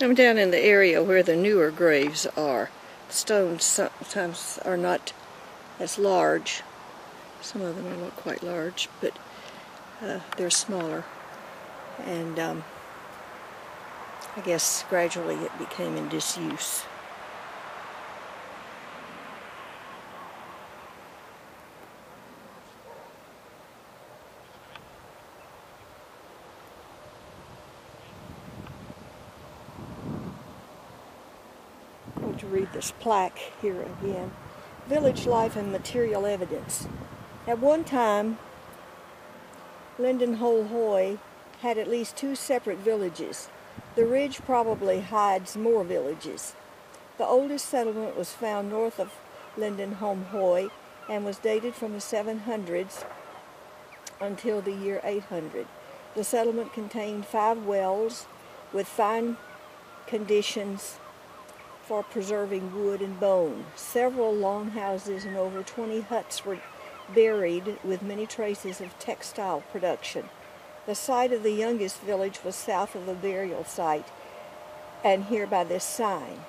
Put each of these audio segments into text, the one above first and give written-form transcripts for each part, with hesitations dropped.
I'm down in the area where the newer graves are. The stones sometimes are not as large. Some of them are not quite large, but they're smaller. And I guess gradually it became in disuse. I'm going to read this plaque here again. Village life and material evidence. At one time, Lindholm Hojo had at least 2 separate villages. The ridge probably hides more villages. The oldest settlement was found north of Lindholm Hojo and was dated from the 700s until the year 800. The settlement contained 5 wells with fine conditions for preserving wood and bone. Several longhouses and over 20 huts were buried with many traces of textile production. The site of the youngest village was south of the burial site, and here by this sign.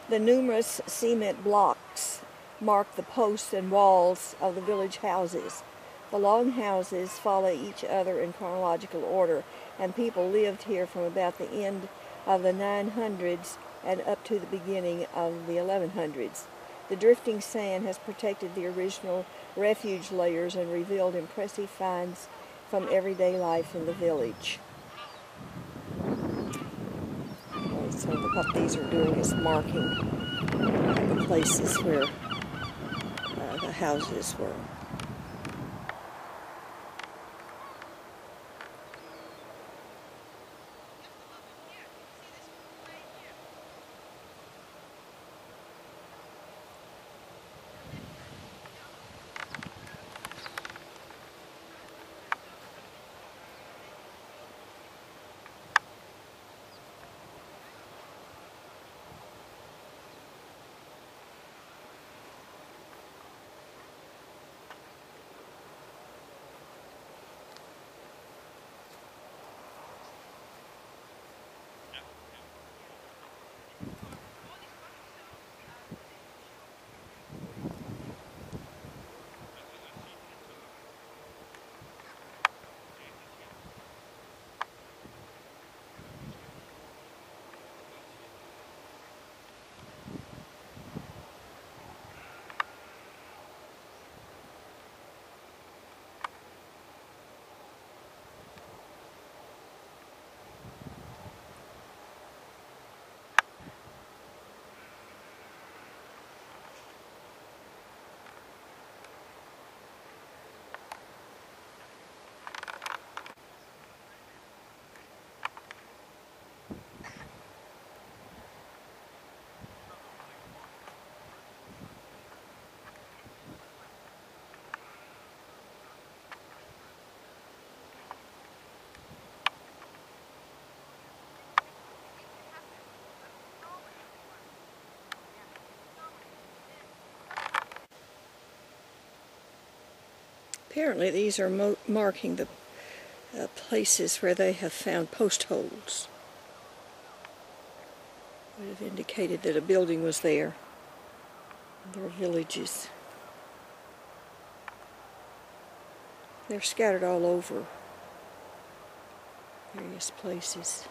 The numerous cement blocks mark the posts and walls of the village houses. The long houses follow each other in chronological order, and people lived here from about the end of the 900s and up to the beginning of the 1100s. The drifting sand has protected the original refuge layers and revealed impressive finds from everyday life in the village. So what these are doing is marking the places where the houses were. Apparently these are marking the places where they have found post holes. Would have indicated that a building was there. There are villages. They're scattered all over various places.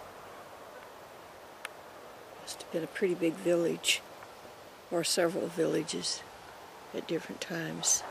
Must have been a pretty big village, or several villages at different times.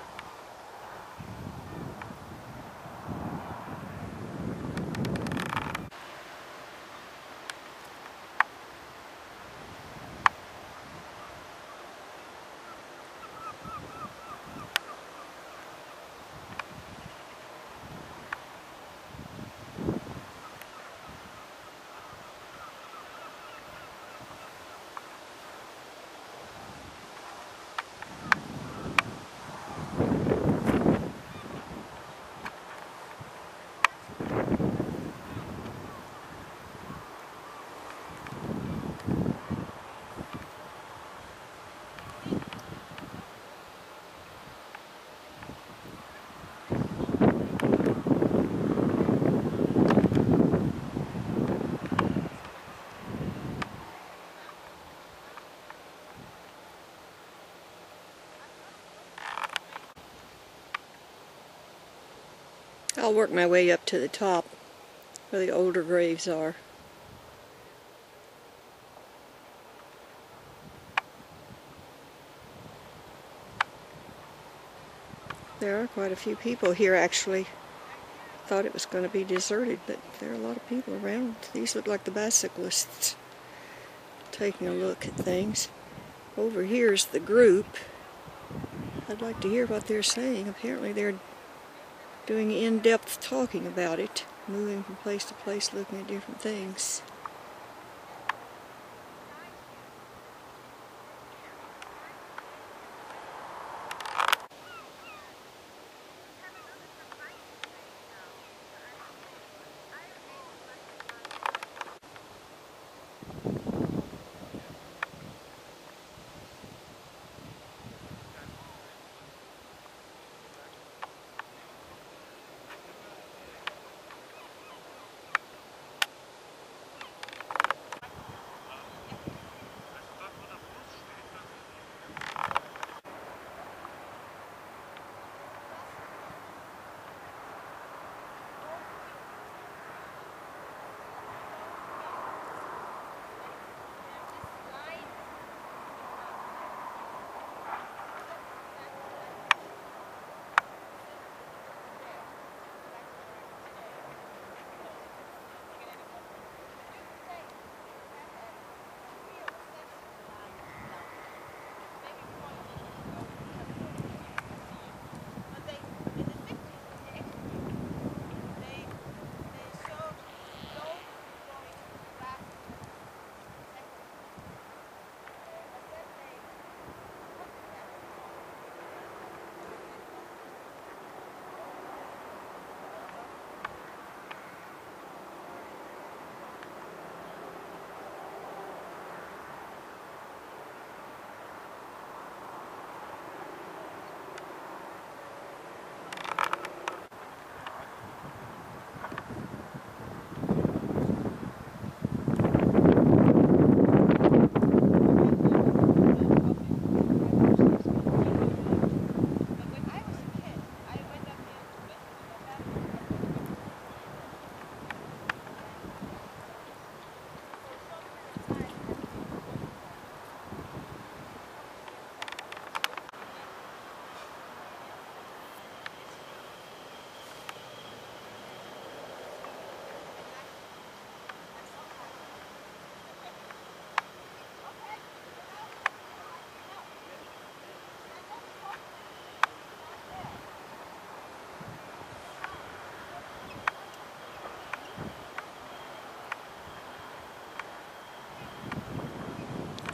I'll work my way up to the top where the older graves are. There are quite a few people here actually. Thought it was going to be deserted, but there are a lot of people around. These look like the bicyclists taking a look at things. Over here's the group. I'd like to hear what they're saying. Apparently they're doing in-depth talking about it, moving from place to place, looking at different things.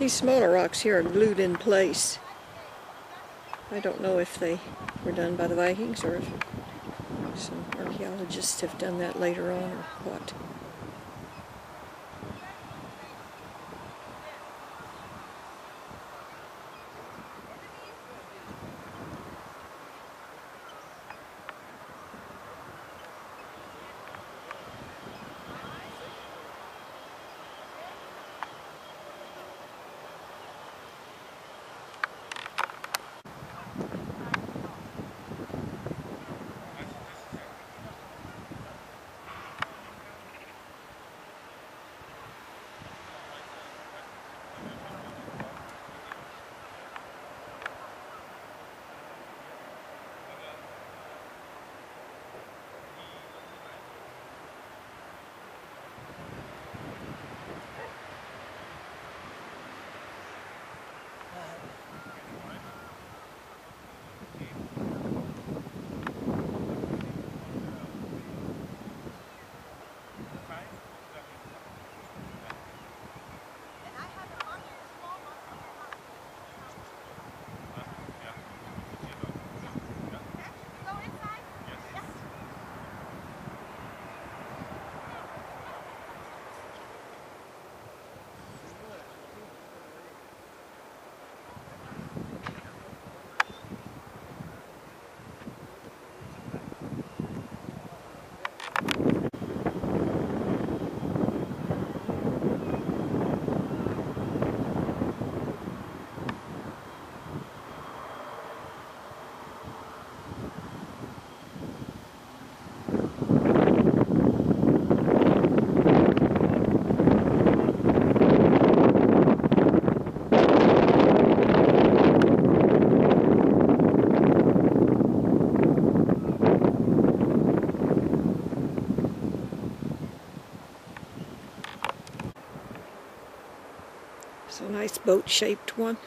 These smaller rocks here are glued in place. I don't know if they were done by the Vikings or if some archaeologists have done that later on or what. boat-shaped one.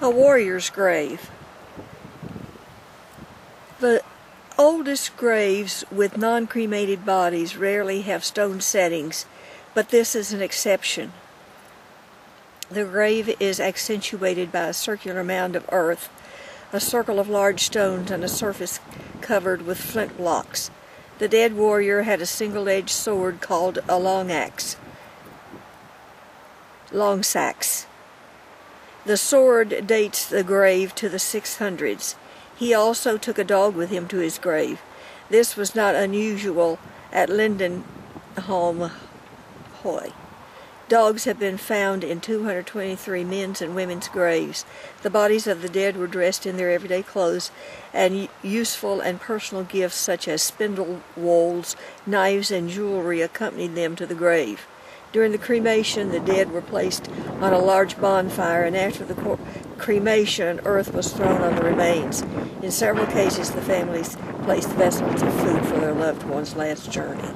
A warrior's grave. The oldest graves with non-cremated bodies rarely have stone settings, but this is an exception. The grave is accentuated by a circular mound of earth, a circle of large stones, and a surface covered with flint blocks. The dead warrior had a single-edged sword called a long sax. The sword dates the grave to the 600s. He also took a dog with him to his grave. This was not unusual at Lindholm Hojo. Dogs have been found in 223 men's and women's graves. The bodies of the dead were dressed in their everyday clothes, and useful and personal gifts such as spindle whorls, knives, and jewelry accompanied them to the grave. During the cremation, the dead were placed on a large bonfire, and after the cremation, earth was thrown on the remains. In several cases, the families placed vessels of food for their loved ones' last journey.